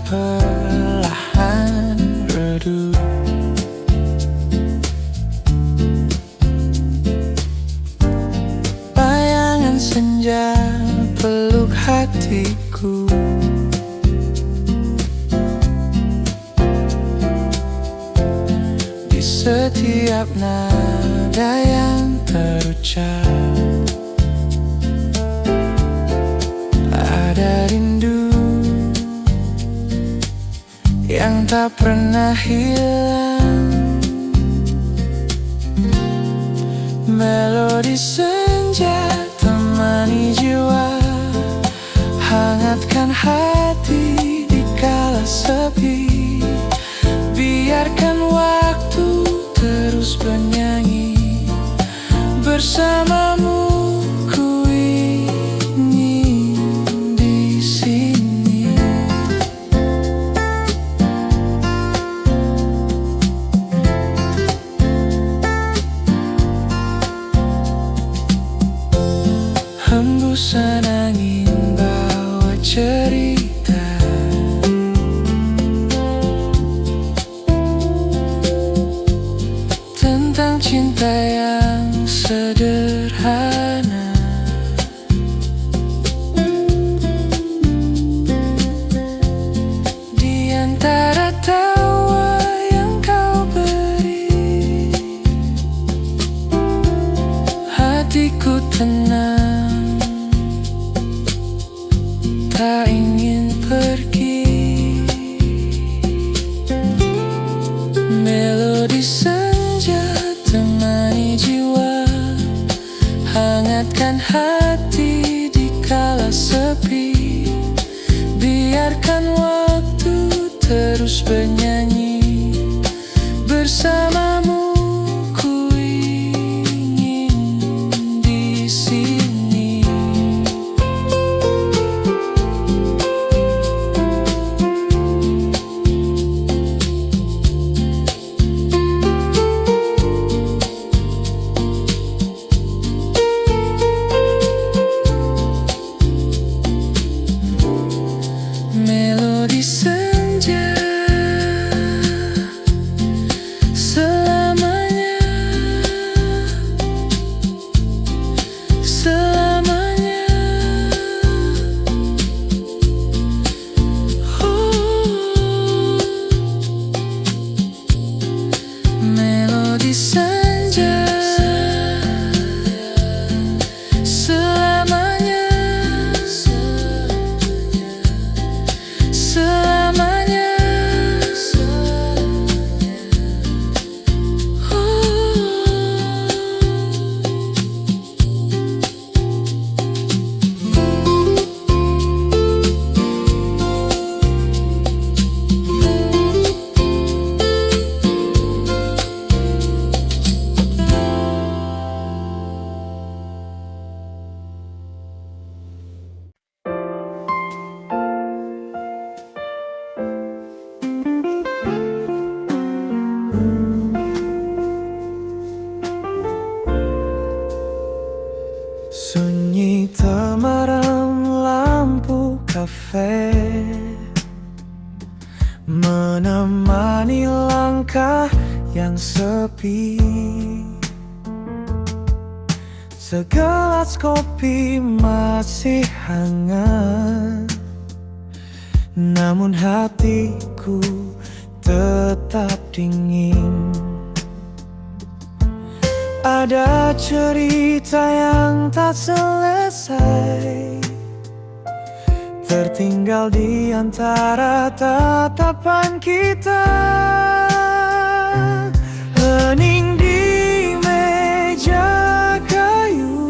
perlahan redup. Bayangan senja peluk hatiku. Di setiap nada yang terucap ada rindu yang tak pernah hilang. Melodi senja temani jiwa, hangatkan hati di kala sepi. Biarkan waktu terus bernyanyi bersamamu. Ku ingin di sini. Hembusan angin bawa cerita tentang cinta yang sederhana. Di antara tawa yang kau beri, hatiku tenang, tak ingin pergi. Melodi senja temani jiwa, hangatkan hati di kala sepi. Biarkan waktu terus bernyanyi bersamamu. Ku ingin di sini. Melodi senja selamanya, selamanya. Melodi senja selamanya, selamanya. Sunyi temaram lampu kafe menemani langkah yang sepi. Segelas kopi masih hangat, namun hatiku tetap dingin. Ada cerita yang tak selesai, tertinggal di antara tatapan kita. Hening di meja kayu,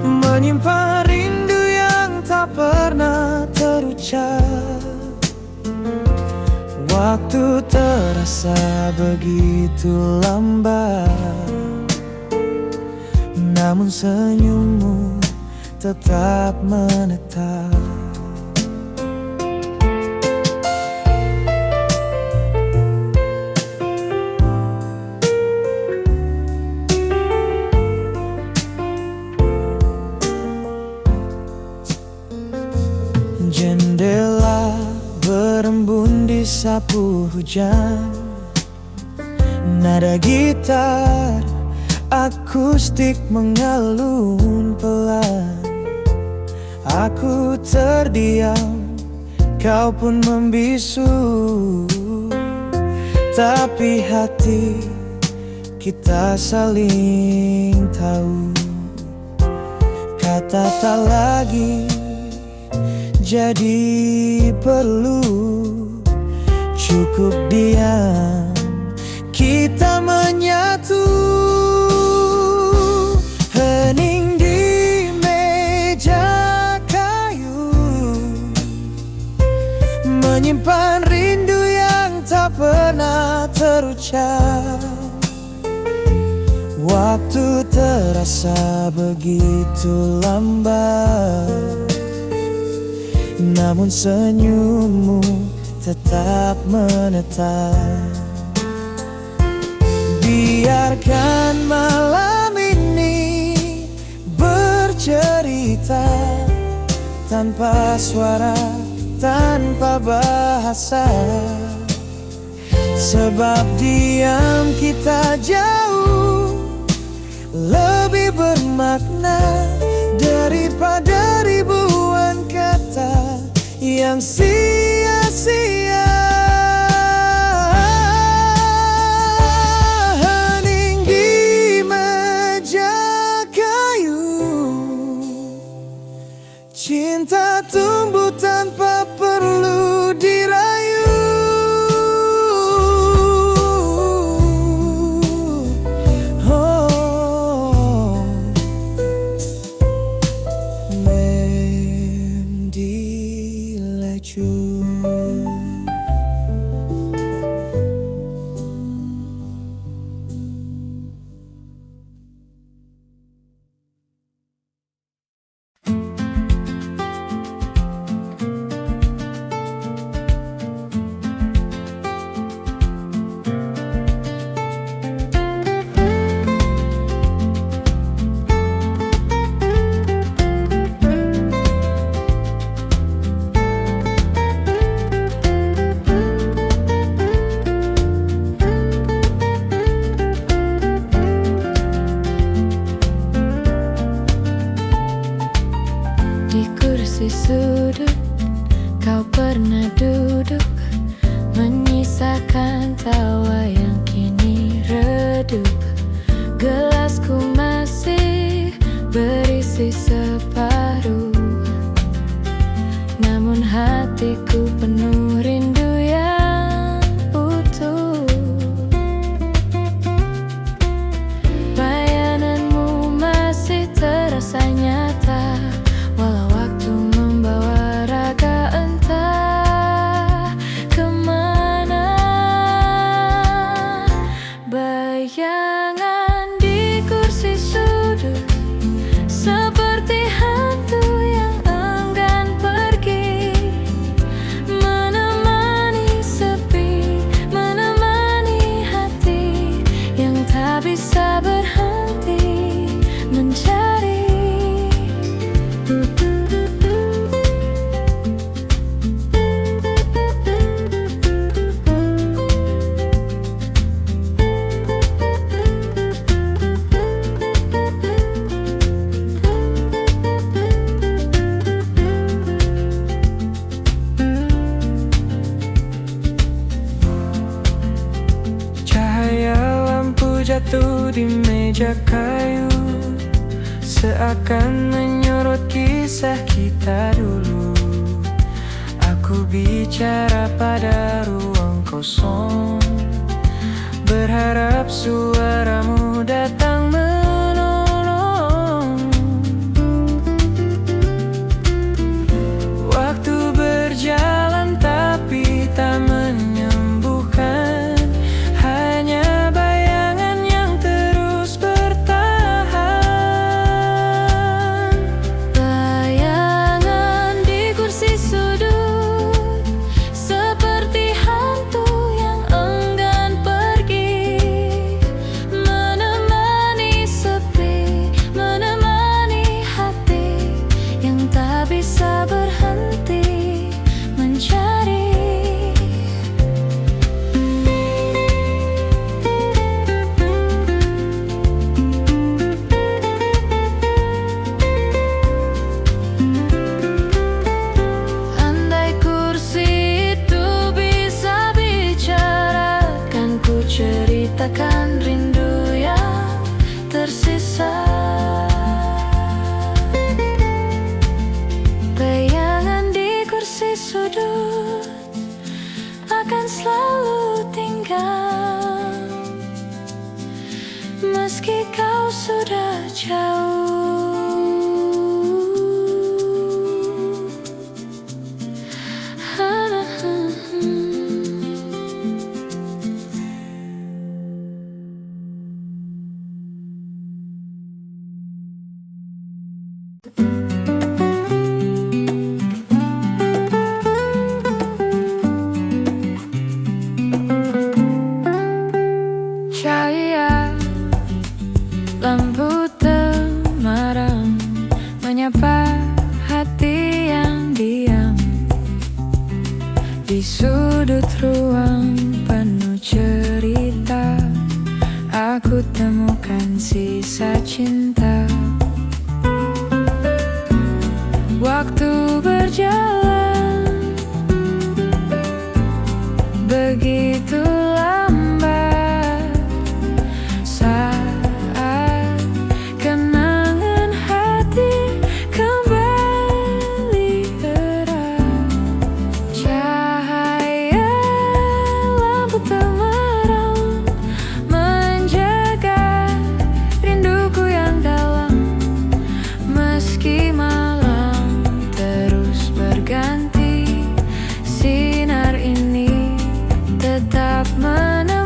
menyimpan rindu yang tak pernah terucap. Waktu terasa begitu lambat, namun senyummu tetap menetap. Jendela berembun di sapu hujan. Nada gitar akustik mengalun pelan. Aku terdiam, kau pun membisu. Tapi hati kita saling tahu. Kata tak lagi jadi perlu. Cukup diam, kita menyatu. Hening di meja kayu, menyimpan rindu yang tak pernah terucap. Waktu terasa begitu lambat, namun senyummu tetap menetap. Biarkan malam ini bercerita, tanpa suara, tanpa bahasa. Sebab diam kita jauh lebih bermakna daripada ribuan kata yang sia-sia. Hening di meja kayu, cinta tumbuh tanpa perlu dirayu. Di sudut kau pernah duduk, menyisakan tawa yang kini redup. Gelasku masih berisi separuh, namun hatiku penuh rindu yang utuh. Bayanganmu masih terasa nyata, walau waktu membawa raga entah kemana. Bayangan di kursi sudut seperti hantu yang enggan pergi, menemani sepi, menemani hati yang tak bisa berhenti mencari. Jatuh di meja kayu, seakan menyorot kisah kita dulu. Aku bicara pada ruang kosong, berharap suaramu datang menolong. Waktu berjalan tapi tak menyembuhkan, hanya bayangan yang terus bertahan. Bayangan di kursi sudut seperti meski kau sudah jauh. Cahaya lampu temaram menyapa hati yang diam. Di sudut ruang penuh cerita, aku temukan sisa cinta. Waktu berjalan begitu lambat, saat kenangan hati kembali erat. Cahaya lampu temaram menjaga rinduku yang dalam, meski malam terus berganti, sinar ini tetap menemani.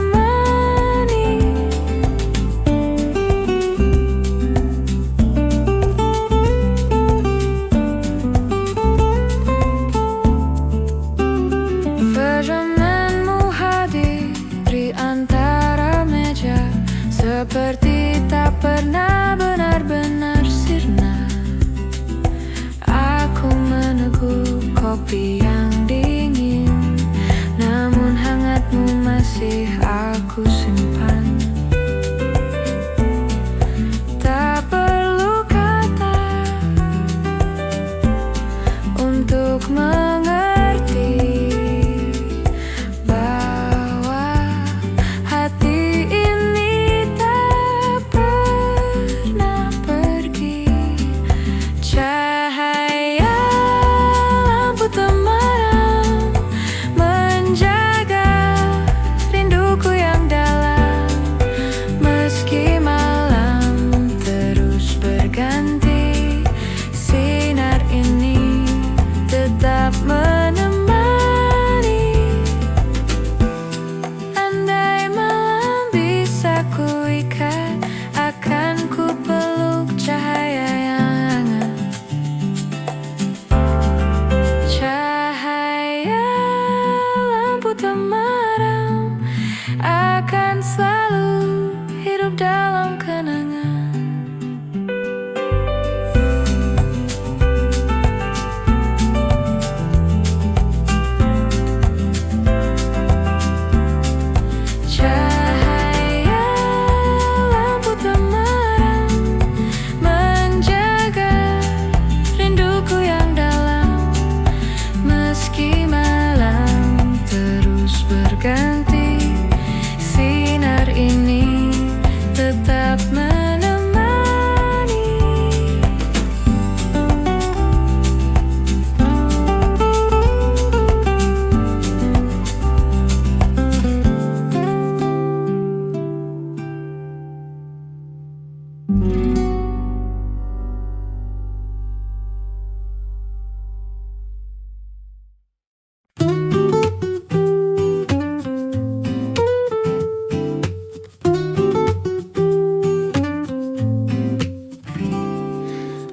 Perjamanmu hadir di antara meja, seperti tak pernah benar-benar sirna. Aku meneguk kopi yang dingin, namun hangatmu masih aku simpan. Tak perlu kata untuk mengerti bahwa hati ini tak pernah pergi. Cahaya lampu temaram menjaga rinduku yang dalam, meski malam terus berganti, sinar ini tetap menemani. Andai malam bisa kuikat, akan ku peluk cahaya yang hangat. Cahaya lampu temaram akan selalu hidup dalam kenangan. Cahaya lampu temaram menjaga rinduku yang dalam, meski malam terus berganti, sinar ini tetap menemani.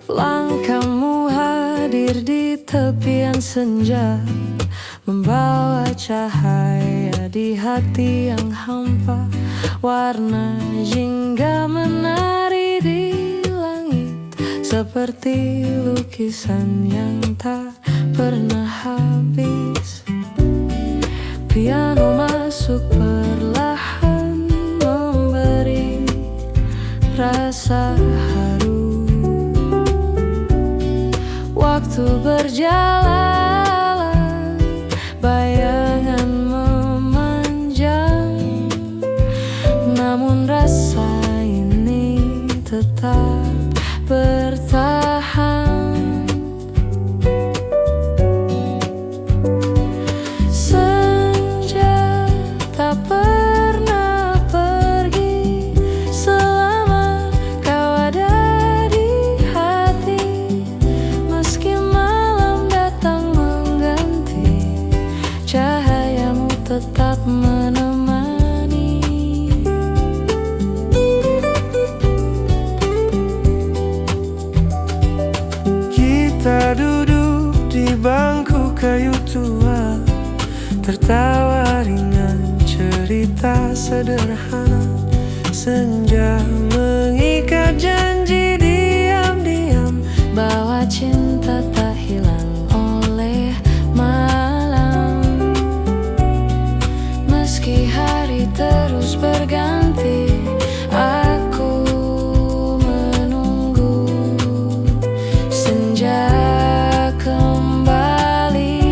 Langkahmu hadir di tepian senja, membawa cahaya di hati yang hampa. Warna jingga menari di langit, seperti lukisan yang tak pernah habis. Piano masuk perlahan, memberi rasa haru. Waktu berjalan, bayangan memanjang, namun rasa ini tetap bertahan. Senja tak pernah pergi selama menemani. Kita duduk di bangku kayu tua, tertawa ringan, cerita sederhana. Senja mengikat janji diam-diam, Bahwa cinta tak hilang oleh malam. Meski hari terus berganti, aku menunggu senja kembali.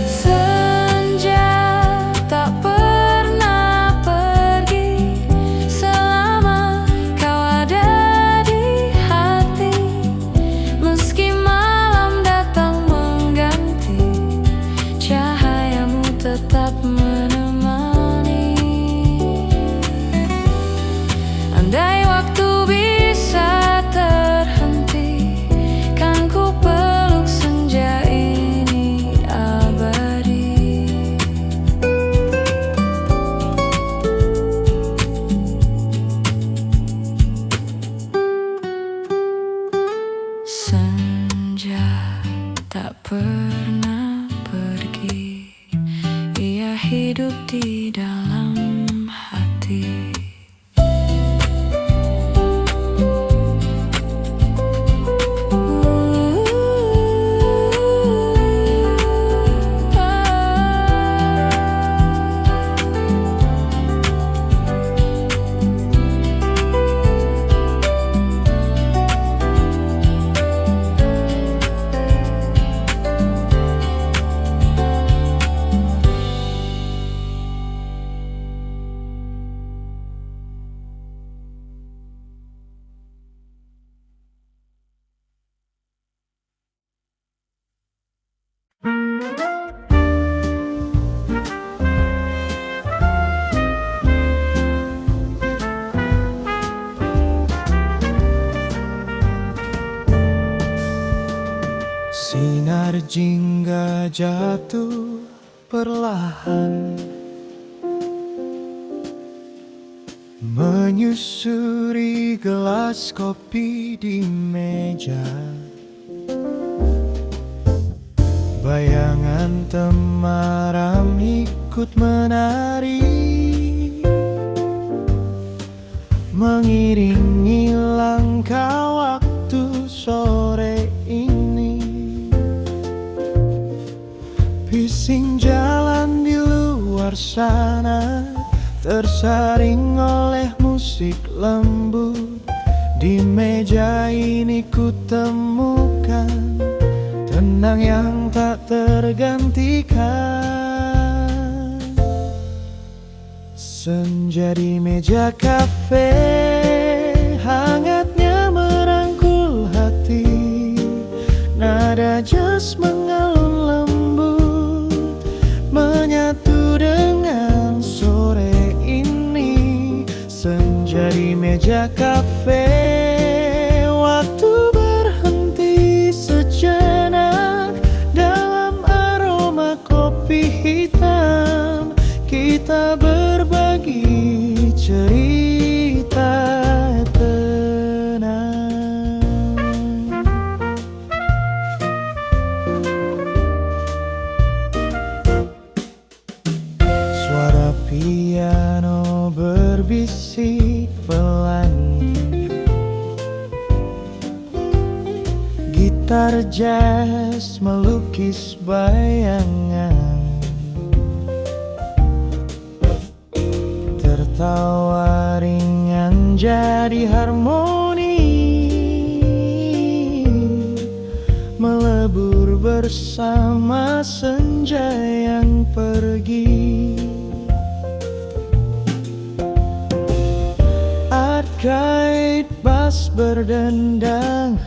Senja tak pernah pergi selama kau ada di hati. Meski malam datang mengganti, cahayamu tetap menemani. Andai waktu bisa terhenti, kan ku peluk senja ini abadi. Senja tak pernah pergi, ia hidup di dalam hati. Sinar jingga jatuh perlahan, menyusuri gelas kopi di meja. Bayangan temaram ikut menari, mengiringi langkah waktu sore ini. Bising jalan di luar sana, tersaring oleh musik lembut. Di meja ini ku temukan tenang yang tak tergantikan. Senja di meja kafe, hangatnya merangkul hati. Nada jazz mengalun lembut, menyatu dengan sore ini. Senja di meja kafe, waktu berhenti sejenak dalam aroma kopi hitam. Kita berbagi cerita tenang. Suara piano berbisik pelan, gitar jazz melukis bayangan. Tertawa ringan jadi harmoni, melebur bersama senja yang pergi. Arcade bass berdendang,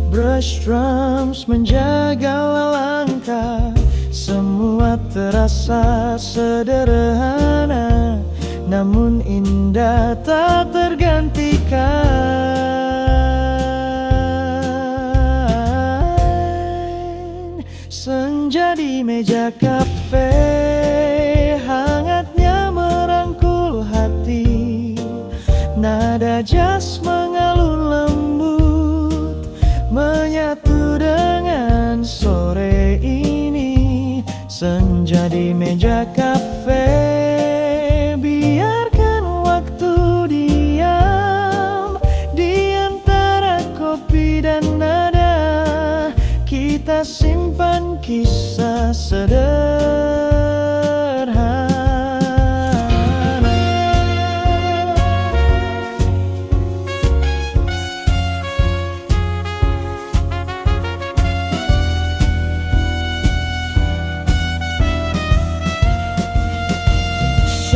brush drums menjaga langkah. Semua terasa sederhana, namun indah tak tergantikan. Senja di meja kafe, di meja kafe, biarkan waktu diam di antara kopi dan nada. Kita simpan kisah sederhana.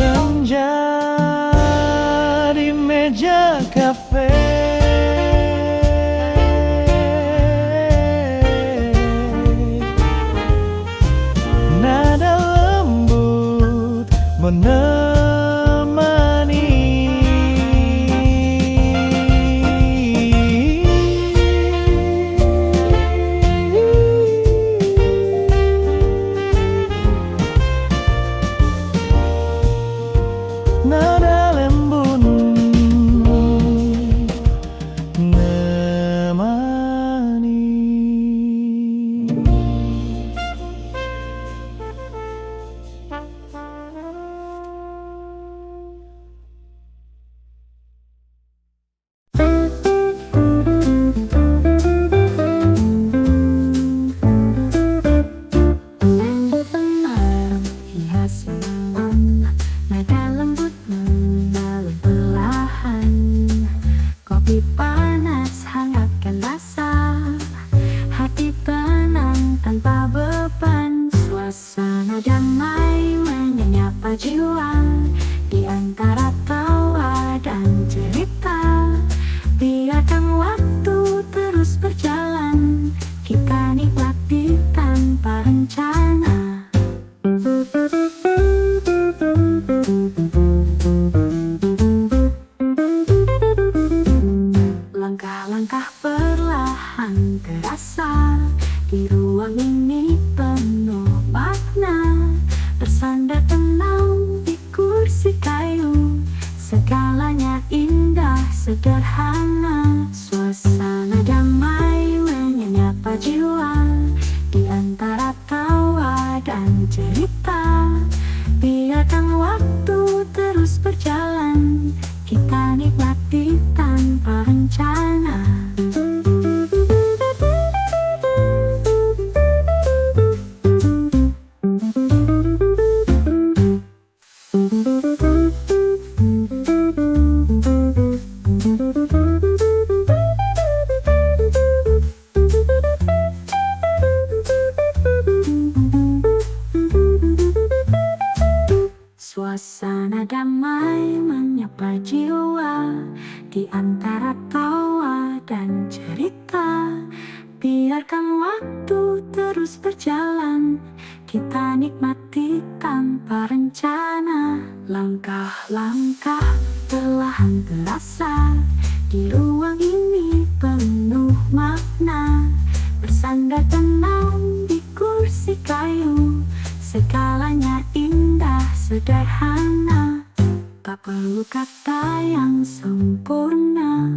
Senja di meja kafe, nada lembut menemani. Nada lembut Hias malam, nada lembut mengalir perlahan. Kopi panas hangatkan rasa, hati tenang tanpa beban. Suasana damai menyapa jiwa di antara tawa dan cerita. Biarkan waktu terus berjalan, kita nikmati tanpa rencana. Langkah-langkah perlahan terasa di ruang ini penuh makna. Bersandar tenang di kursi kayu, segalanya indah sederhana. Suasana damai menyapa jiwa di antara tawa dan cerita. Biarkan waktu terus berjalan, kita nikmati tanpa rencana. Suasana damai menyapa jiwa di antara tawa dan cerita. Biarkan waktu terus berjalan, kita nikmati tanpa rencana. Langkah-langkah perlahan terasa di ruang ini penuh makna. Bersandar tenang di kursi kayu, segalanya indah sederhana. Tak perlu kata yang sempurna,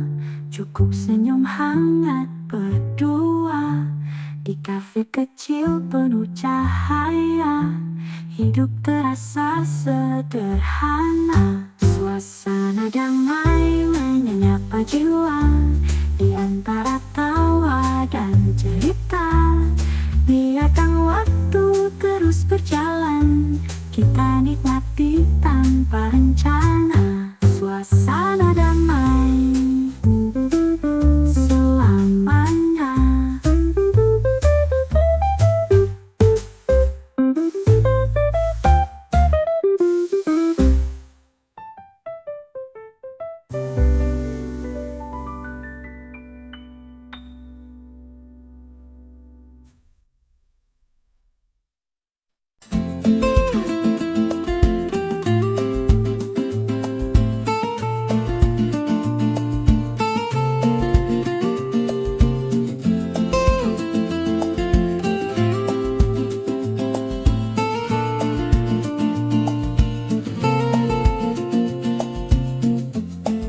cukup senyum hangat berdua. Di kafe kecil penuh cahaya, hidup terasa sederhana. Suasana damai menyapa jiwa di antara tawa dan cerita. Biarkan waktu terus berjalan, kita nikmati tanpa rencana. Suasana damai selamanya.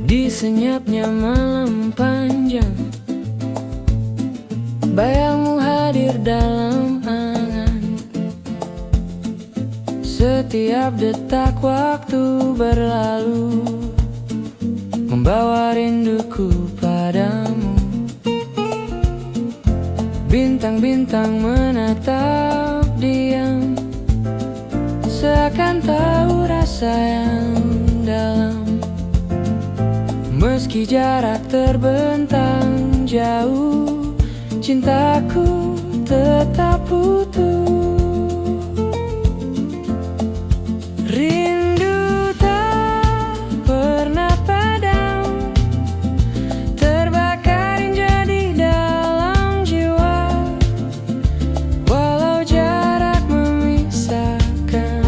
Di senyapnya malam panjang, bayangmu hadir dalam angan. Setiap detak waktu berlalu, membawa rinduku padamu. Bintang-bintang menatap diam, seakan tahu rasa yang dalam. Meski jarak terbentang jauh, cintaku tetap utuh. Rindu tak pernah padam, terbakar jadi dalam jiwa. Walau jarak memisahkan,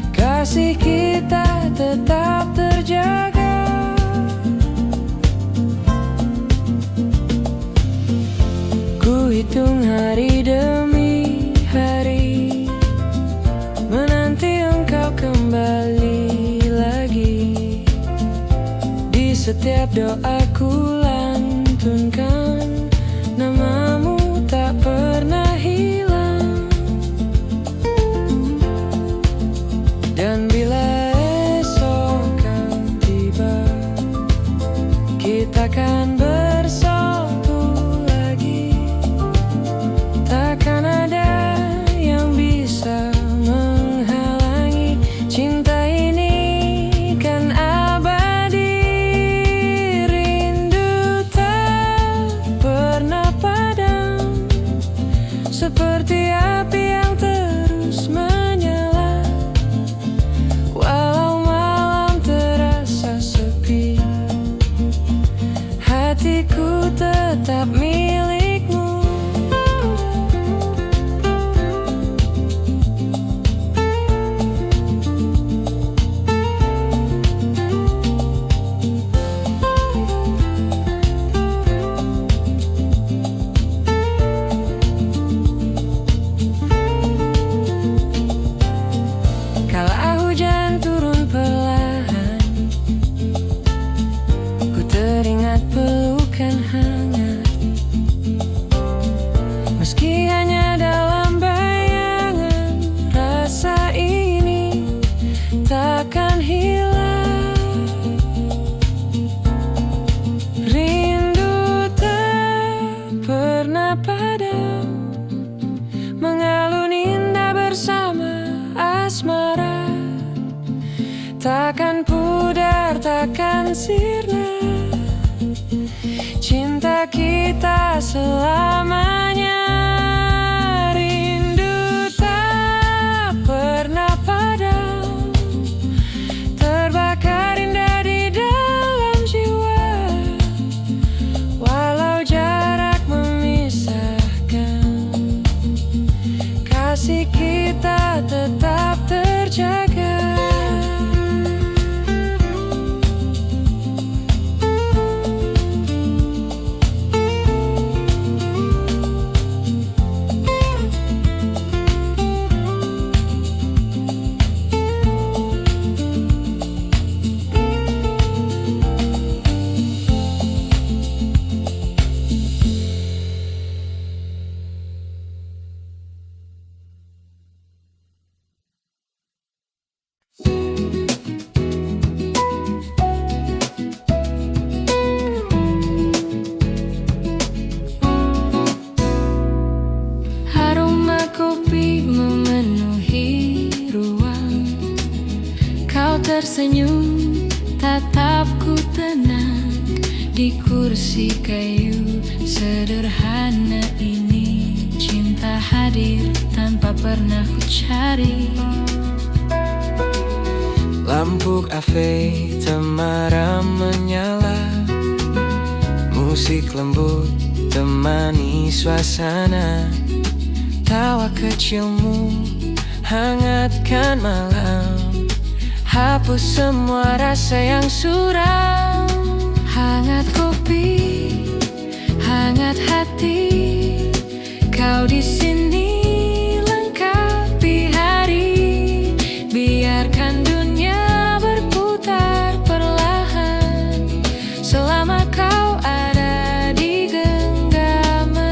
kasih kita tetap terjaga. Ku hitung hari demi hari, menanti engkau kembali lagi. Di setiap doaku lantunkan, namamu tak pernah hilang. Dan bila esok kan tiba, kita kan bersatu lagi. Takkan ada yang bisa menghalangi, cinta ini kan abadi. Rindu tak pernah padam, seperti api yang terus menyala. Walau malam terasa sepi, hatiku tetap milikmu. Kala hujan turun perlahan, ku teringat pelukan hangat. Meski hanya dalam bayangan, rasa ini takkan hilang. Rindu tak pernah padam, mengalun indah bersama asmara. Takkan pudar, takkan sirna, cinta kita selamanya. Rindu tak pernah padam, terbakar indah di dalam jiwa. Walau jarak memisahkan, kasih kita tetap terjaga. Aroma kopi memenuhi ruang, kau tersenyum, tatapku tenang. Di kursi kayu sederhana ini, cinta hadir tanpa pernah ku cari. Lampu kafe temaram menyala, musik lembut temani suasana. Tawa kecilmu hangatkan malam, hapus semua rasa yang suram. Hangat kopi, hangat hati, kau di sini lengkapi hari. Biarkan dunia berputar perlahan, selama kau ada di genggaman.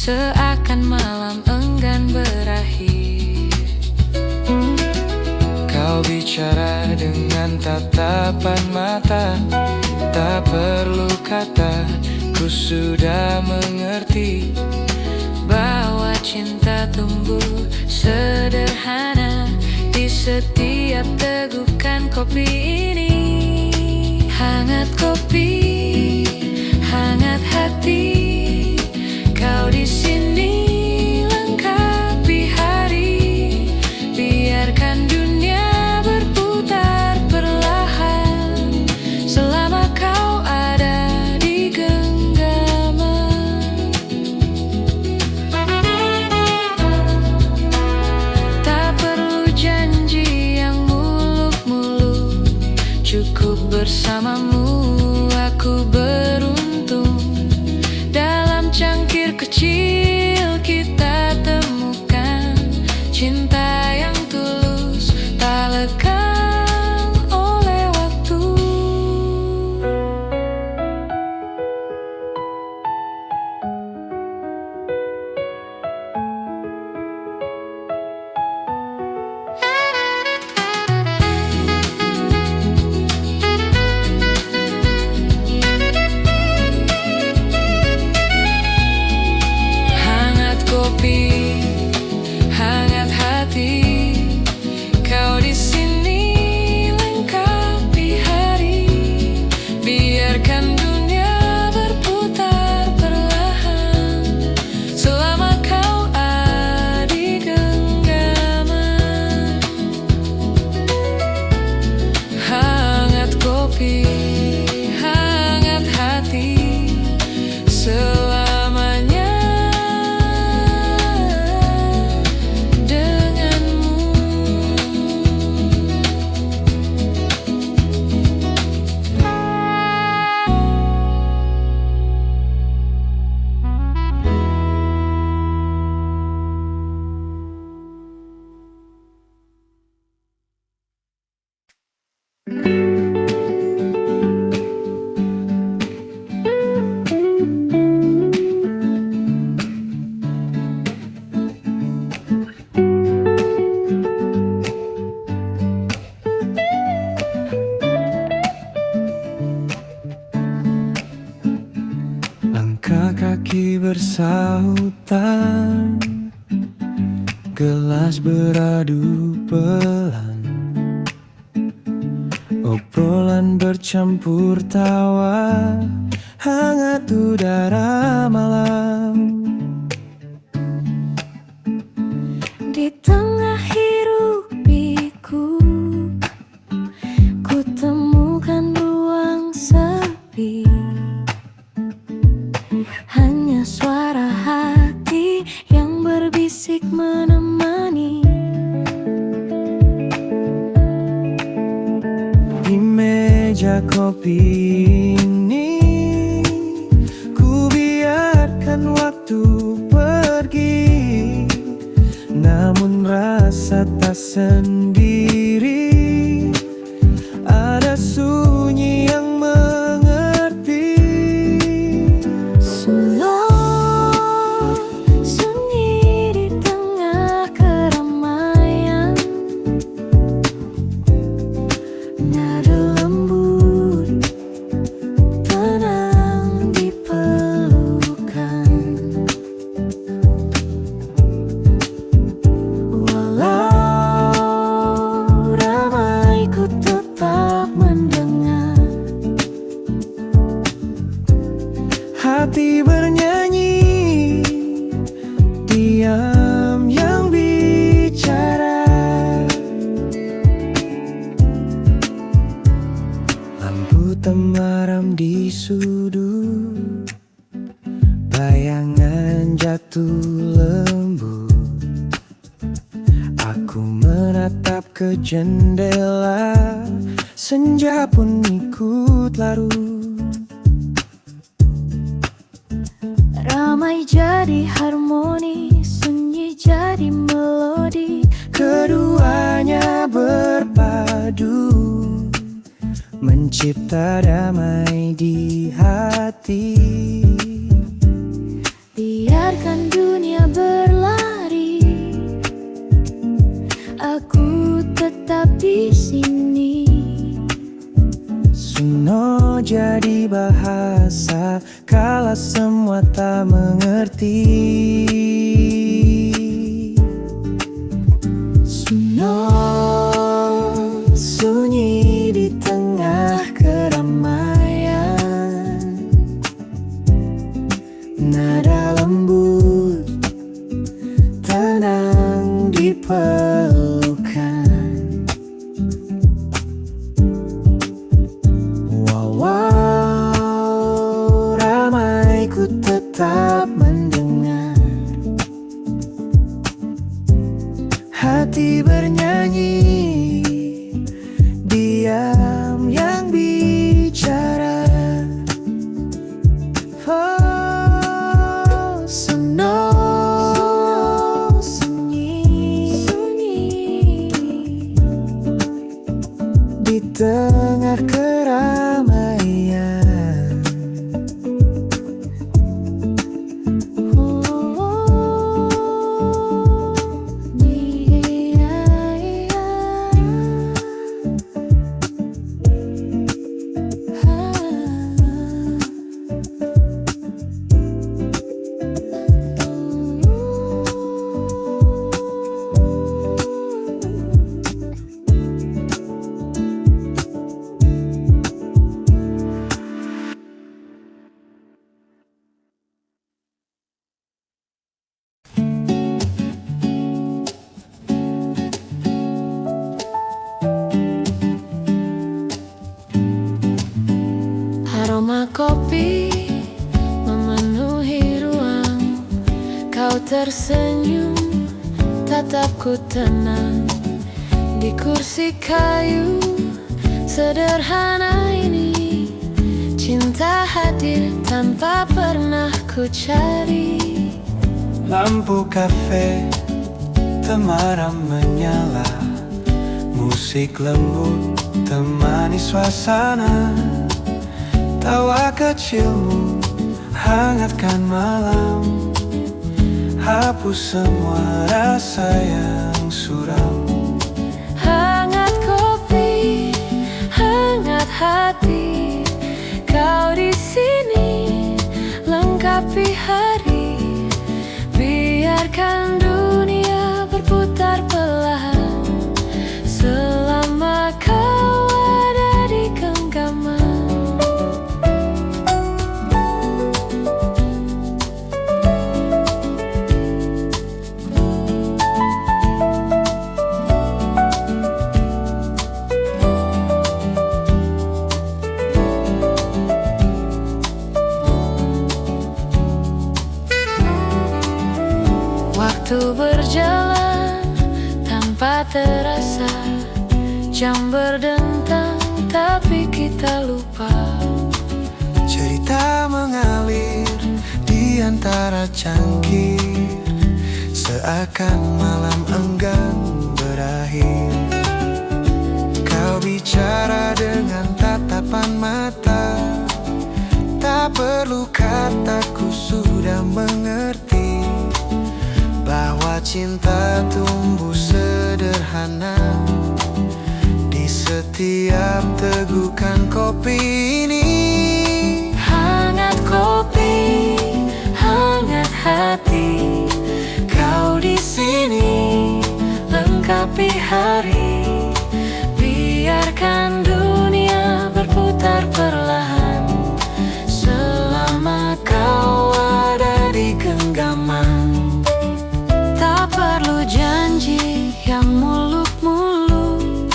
seakan malam enggan berakhir. Kau bicara dengan tatapan mata, tak perlu kata, ku sudah mengerti bahwa cinta tumbuh sederhana di setiap tegukan kopi ini. Hangat kopi, hangat hati, kau di sini lengkapi hari. Biarkan dunia berputar perlahan selama kau ada di genggaman. Tak perlu janji yang muluk-muluk, cukup bersamamu aku beruntung. Dalam cangkir kecil kita temukan cinta yang tulus, tak lekang oleh waktu. Hangat kopi, hangat hati, kau di sini lengkapi hari. Biarkan dunia berputar perlahan selama kau ada di genggaman. Hangat kopi, hangat hati, selamanya denganmu. Langkah kaki bersautan, gelas beradu pelan, obrolan bercampur tawa, hangat udara malam. Di tengah hiruk pikuk, ku temukan ruang sepi. Hanya suara hati yang berbisik menemani. Di meja kopi ini, ku biarkan waktu pergi, namun rasa tak sendiri. Ada sunyi yang mengerti. Sunyi di tengah keramaian, nada lembut tenang di pelukan. Walau ramai ku tetap mendengar Hati bernyanyi, diam yang bicara. Lampu temaram di sudut, bayangan jatuh lembut. Aku menatap ke jendela, senja pun ikut larut. ramai jadi harmoni, sunyi jadi melodi. Keduanya berpadu, mencipta damai di hati. Biarkan dunia hati bernyanyi, diam yang bicara. Oh, sunyi di tengah keramaian. Aroma kopi memenuhi ruang. Kau tersenyum, tatapku tenang. Di kursi kayu sederhana ini, cinta hadir tanpa pernah ku cari. Lampu kafe temaram menyala, musik lembut temani suasana. Tawa kecilmu hangatkan malam, hapus semua rasa yang suram. Hangat kopi, hangat hati, kau di sini lengkapi hari. Biarkan dunia berputar perlahan, selama kau ada di genggaman. Waktu berjalan tanpa terasa, jam berdentang tapi kita lupa. Cerita mengalir di antara cangkir, seakan malam enggan berakhir. Kau bicara dengan tatapan mata, tak perlu kataku sudah mengerti bahwa cinta tumbuh sederhana di setiap tegukan kopi ini. Hangat kopi, hangat hati, kau di sini lengkapi hari. Biarkan dunia berputar perlahan, selama kau ada di genggaman. Tak perlu janji yang muluk-muluk,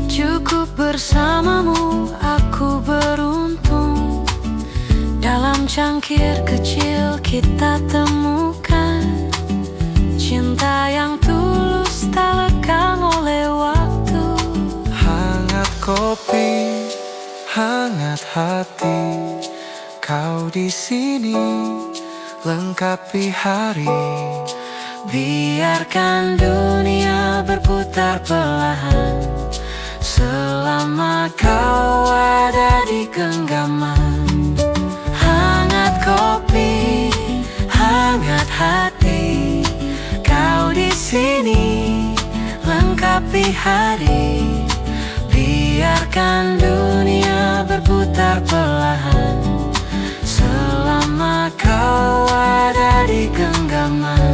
cukup bersamamu aku beruntung. Dalam cangkir kecil kita temukan cinta yang tulus, tak lekang oleh waktu. Hangat kopi, hangat hati, kau di sini lengkapi hari. Biarkan dunia berputar perlahan, selama kau ada di genggaman. Hangat kopi, hangat hati, kau di sini lengkapi hari. Biarkan dunia berputar perlahan, selama kau ada di genggaman.